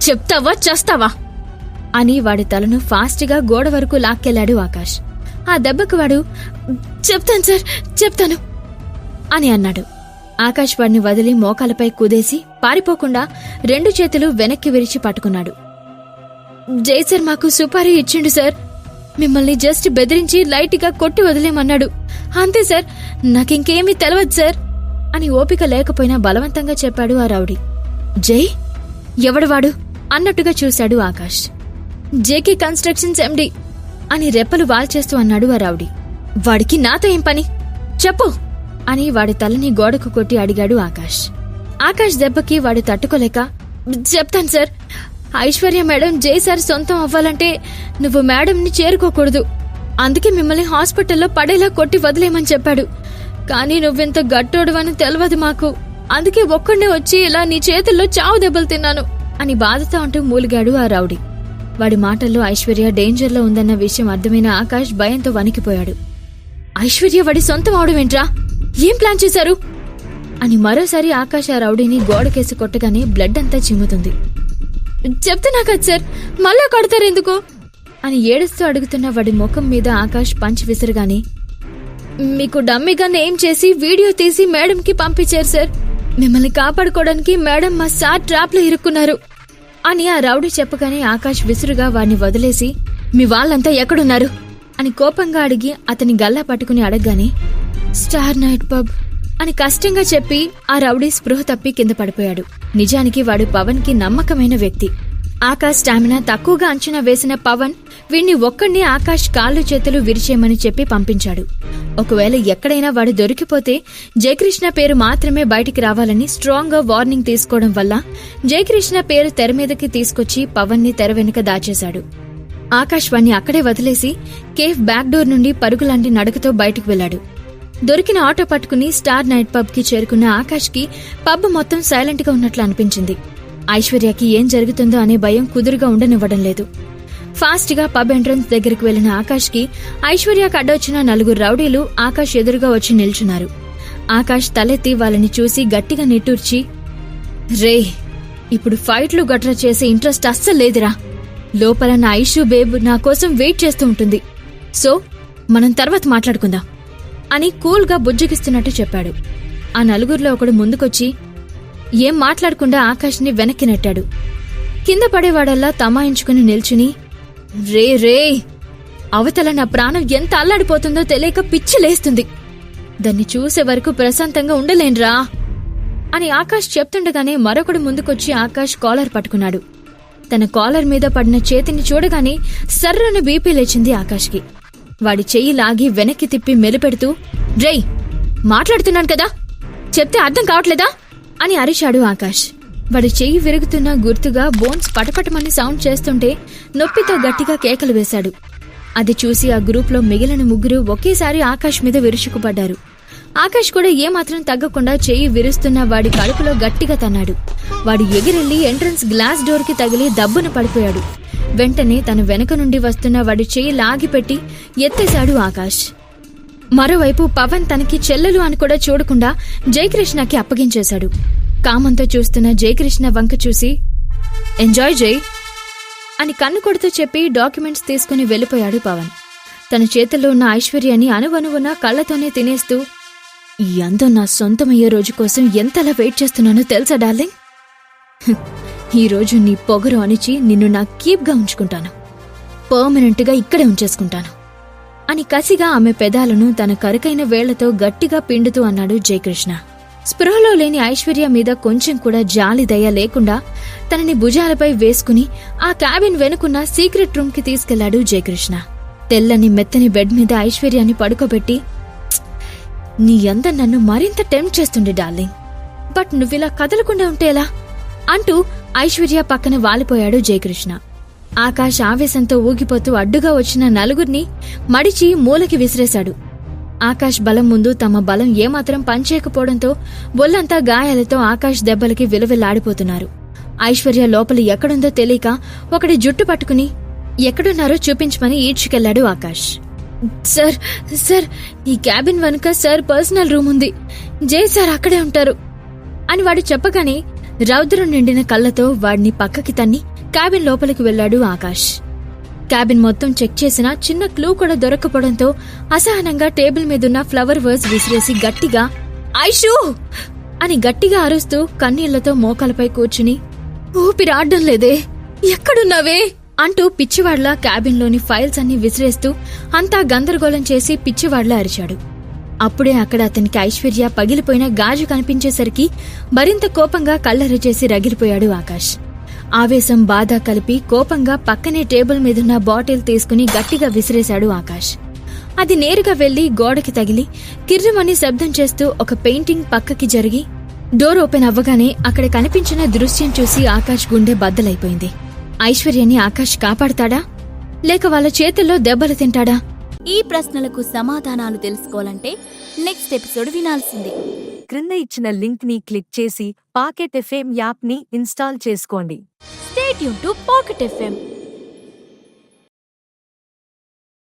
చెప్తావా చేస్తావా అని వాడి తలను ఫాస్ట్గా గోడ వరకు లాక్కెళ్లాడు ఆకాష్. ఆ దెబ్బకు వాడు చెప్తాను సార్ చెప్తాను అని అన్నాడు. ఆకాష్ వాడిని వదిలి మోకాలపై కుదేసి పారిపోకుండా 2 చేతులు వెనక్కి విరిచి పట్టుకున్నాడు. జై సార్ మాకు సుపారీ ఇచ్చిండు సార్. మిమ్మల్ని జస్ట్ బెదిరించి లైట్గా కొట్టి వదిలేమన్నాడు. అంతే సార్, నాకింకేమీ తెలవదు సార్ అని ఓపిక లేకపోయినా బలవంతంగా చెప్పాడు ఆ రౌడీ. జై ఎవడువాడు అన్నట్టుగా చూశాడు ఆకాష్. జేకే కన్స్ట్రక్షన్స్ ఎండి అని రెప్పలు వాల్చేస్తూ అన్నాడు ఆ రౌడీ. వాడికి నాతో ఏం పని చెప్పు అని వాడి తలని గోడకు కొట్టి అడిగాడు ఆకాష్. ఆకాష్ దెబ్బకి వాడు తట్టుకోలేక చెప్తాను సార్, ఐశ్వర్య మేడం జై సార్ సొంతం అవ్వాలంటే నువ్వు మేడంని చేరుకోకూడదు. అందుకే మిమ్మల్ని హాస్పిటల్లో పడేలా కొట్టి వదిలేమని చెప్పాడు. కానీ నువ్వింత గట్టోడువని తెలవదు మాకు. అందుకే ఒక్కడే వచ్చి ఇలా నీ చేతుల్లో చావు దెబ్బలు తిన్నాను అని బాధతో అంటూ మూలిగాడు ఆ రౌడీ. వాడి మాటల్లో ఐశ్వర్య డేంజర్లో ఉందన్న విషయం అర్థమైన ఆకాష్ భయంతో వణికిపోయాడు. ఐశ్వర్య వాడి సొంతం అవడమేంట్రా? ఏం ప్లాన్ చేశారు అని మరోసారి ఆకాష్ ఆ రౌడీని గోడకేసి కొట్టగానే బ్లడ్ అంతా చిమ్ముతుంది. చెప్తున్నా కదా సార్, మళ్ళా కొడతారెందుకు అని ఏడుస్తూ అడుగుతున్న వాడి ముఖం మీద ఆకాష్ పంచి విసిరగానే, మీకు డమ్మిగానే ఏం చేసి వీడియో తీసి మేడంకి పంపించారు సార్. మిమ్మల్ని కాపాడుకోవడానికి మేడం మా సార్ ట్రాప్ లో ఇరుక్కున్నారు అని ఆ రౌడీ చెప్పగానే ఆకాష్ విసురుగా వాడిని వదిలేసి, మీ వాళ్ళంతా ఎక్కడున్నారు అని కోపంగా అడిగి అతని గల్లా పట్టుకుని అడగగానే, స్టార్ నైట్ పబ్ అని కష్టంగా చెప్పి ఆ రౌడీ స్పృహ తప్పి కింద పడిపోయాడు. నిజానికి వాడు పవన్ కి నమ్మకమైన వ్యక్తి. ఆకాష్ స్టామినా తక్కువగా అంచనా వేసిన పవన్ వీణ్ణి ఒక్కడిని ఆకాష్ కాళ్ళు చేతులు విరిచేయమని చెప్పి పంపించాడు. ఒకవేళ ఎక్కడైనా వాడు దొరికిపోతే జయకృష్ణ పేరు మాత్రమే బయటికి రావాలని స్ట్రాంగ్ గా వార్నింగ్ తీసుకోవడం వల్ల జయకృష్ణ పేరు తెర మీదకి తీసుకొచ్చి పవన్ ని తెర వెనుక దాచేశాడు. ఆకాష్ వాణ్ణి అక్కడే వదిలేసి కేఫ్ బ్యాక్ డోర్ నుండి పరుగులాంటి నడకతో బయటికి వెళ్లాడు. దొరికిన ఆటో పట్టుకుని స్టార్ నైట్ పబ్ కి చేరుకున్న ఆకాష్ కి పబ్ మొత్తం సైలెంట్ గా ఉన్నట్లు అనిపించింది. ఐశ్వర్యకి ఏం జరుగుతుందో అనే భయం కుదురుగా ఉండనివ్వడం లేదు. ఫాస్ట్ గా పబ్ ఎంట్రన్స్ దగ్గరికి వెళ్లిన ఆకాష్ కి ఐశ్వర్యకు అడ్డొచ్చిన 4 రౌడీలు ఆకాష్ ఎదురుగా వచ్చి నిల్చున్నారు. ఆకాష్ తలెత్తి వాళ్ళని చూసి గట్టిగా నిట్టూర్చి, రే ఇప్పుడు ఫైట్లు గట్రా చేసే ఇంట్రెస్ట్ అస్సలు లేదురా. లోపల నా ఐషు బేబ్ నా కోసం వెయిట్ చేస్తూ ఉంటుంది. సో మనం తర్వాత మాట్లాడుకుందాం అని కూల్ గా బుజ్జగిస్తున్నట్టు చెప్పాడు. ఆ 4లో ఒకడు ముందుకొచ్చి ఏం మాట్లాడకుండా ఆకాష్ ని వెనక్కి నెట్టాడు. కింద పడేవాడల్లా తమాయించుకుని నిల్చుని, రే రే అవతల నా ప్రాణం ఎంత అల్లాడిపోతుందో తెలియక పిచ్చి లేస్తుంది. దాన్ని చూసే వరకు ప్రశాంతంగా ఉండలేన్రా అని ఆకాష్ చెప్తుండగానే మరొకడు ముందుకొచ్చి ఆకాష్ కాలర్ పట్టుకున్నాడు. తన కాలర్ మీద పడిన చేతిని చూడగానే సర్రన బీపీ లేచింది ఆకాష్కి. వాడి చెయ్యి లాగి వెనక్కి తిప్పి మెలిపెడుతూ, డ్రై మాట్లాడుతున్నాను కదా, చెప్తే అర్థం కావట్లేదా అని అరిచాడు ఆకాష్. వాడి చెయ్యి విరుగుతున్న గుర్తుగా బోన్స్ పటపటమని సౌండ్ చేస్తుంటే నొప్పితో గట్టిగా కేకలు వేశాడు. అది చూసి ఆ గ్రూప్లో మిగిలిన 3 ఒకేసారి ఆకాష్ మీద విరుచుకుపడ్డారు. ఆకాష్ కూడా ఏమాత్రం తగ్గకుండా చెయ్యి విరుస్తున్న వాడి కడుపులో గట్టిగా తన్నాడు. వాడు ఎగిరెళ్లి ఎంట్రన్స్ గ్లాస్ డోర్ కి తగిలి దబ్బున పడిపోయాడు. వెంటనే తన వెనక నుండి వస్తున్న వాడి చెయ్యి లాగిపెట్టి ఎత్తేశాడు ఆకాష్. మరోవైపు పవన్ తనకి చెల్లెలు అని కూడా చూడకుండా జయకృష్ణకి అప్పగించేశాడు. కామంతో చూస్తున్న జయకృష్ణ వంక చూసి, ఎంజాయ్ జై అని కన్ను కొడుతూ చెప్పి డాక్యుమెంట్స్ తీసుకుని వెళ్లిపోయాడు పవన్. తన చేతుల్లో ఉన్న ఐశ్వర్యాన్ని అనువనువున కళ్లతోనే తినేస్తూ, ఈ అందం నా సొంతమయ్యే రోజు కోసం ఎంతలా వెయిట్ చేస్తున్నానో తెలుసా డార్లింగ్. ఈ రోజు నీ పొగరు అణిచి నిన్ను నా కీప్గా ఉంచుకుంటాను, పర్మనెంట్ గా ఇక్కడే ఉంచేసుకుంటాను అని కసిగా ఆమె పెదాలను తన కరుకైన వేళ్లతో గట్టిగా పిండుతూ అన్నాడు జయకృష్ణ. స్పృహలో లేని ఐశ్వర్య మీద కొంచెం కూడా జాలి దయ లేకుండా తనని భుజాలపై వేసుకుని ఆ క్యాబిన్ వెనుకున్న సీక్రెట్ రూమ్ కి తీసుకెళ్లాడు జయకృష్ణ. తెల్లని మెత్తని బెడ్ మీద ఐశ్వర్యాన్ని పడుకోబెట్టి, నీ అందం నన్ను మరింత టెంప్ట్ చేస్తుండే డార్లింగ్, బట్ నువ్విలా కదలకుండా ఉంటేలా అంటూ ఐశ్వర్య పక్కన వాలిపోయాడు జయకృష్ణ. ఆకాష్ ఆవేశంతో ఊగిపోతూ అడ్డుగా వచ్చిన 4 మడిచి మూలకి విసిరేశాడు. ఆకాష్ బలం ముందు తమ బలం ఏమాత్రం పనిచేయకపోవడంతో ఒళ్లంతా గాయాలతో ఆకాష్ దెబ్బలకి విలవిల్లాడిపోతున్నారు. ఐశ్వర్య లోపల ఎక్కడుందో తెలియక ఒకటి జుట్టు పట్టుకుని ఎక్కడున్నారో చూపించమని ఈడ్చుకెళ్లాడు ఆకాష్. సార్ సార్ ఈ క్యాబిన్ వెనుక సార్ పర్సనల్ రూమ్ ఉంది, జై సార్ అక్కడే ఉంటారు అని వాడు చెప్పగానే రౌద్రం నిండిన కళ్ళతో వాడిని పక్కకి తన్ని క్యాబిన్ లోపలికి వెళ్లాడు ఆకాష్. క్యాబిన్ మొత్తం చెక్ చేసినా చిన్న క్లూ కూడా దొరక్కపోవడంతో అసహనంగా టేబుల్ మీదున్న ఫ్లవర్ వర్స్ విసిరేసి గట్టిగా ఐషూ అని గట్టిగా అరుస్తూ కన్నీళ్లతో మోకాలపై కూర్చుని ఊపిరాడ్డం లేదే, ఎక్కడున్నావే అంటూ పిచ్చివాడ్లా క్యాబిన్లోని ఫైల్స్ అన్ని విసిరేస్తూ అంతా గందరగోళం చేసి పిచ్చివాడ్లా అరిచాడు. అప్పుడే అక్కడ అతనికి ఐశ్వర్య పగిలిపోయిన గాజు కనిపించేసరికి మరింత కోపంగా కళ్ళెర్రచేసి రగిలిపోయాడు ఆకాష్. ఆవేశం బాధ కలిపి కోపంగా పక్కనే టేబుల్ మీదున్న బాటిల్ తీసుకుని గట్టిగా విసిరేశాడు ఆకాష్. అది నేరుగా వెళ్లి గోడకి తగిలి కిర్రుమని శబ్దం చేస్తూ ఒక పెయింటింగ్ పక్కకి జరిగి డోర్ ఓపెన్ అవ్వగానే అక్కడ కనిపించిన దృశ్యం చూసి ఆకాష్ గుండె బద్దలైపోయింది. ఐశ్వర్యని ఆకాష్ కాపాడతాడా లేక వాళ్ళ చేతుల్లో దెబ్బలు తింటాడా? ఈ ప్రశ్నలకు సమాధానాలు తెలుసుకోవాలంటే నెక్స్ట్ ఎపిసోడ్ వినాల్సిందే. క్రింద ఇచ్చిన లింక్ ని క్లిక్ చేసి పాకెట్ ఎఫ్ఎం యాప్ ని ఇన్స్టాల్ చేసుకోండి. Stay tune to pocket FM.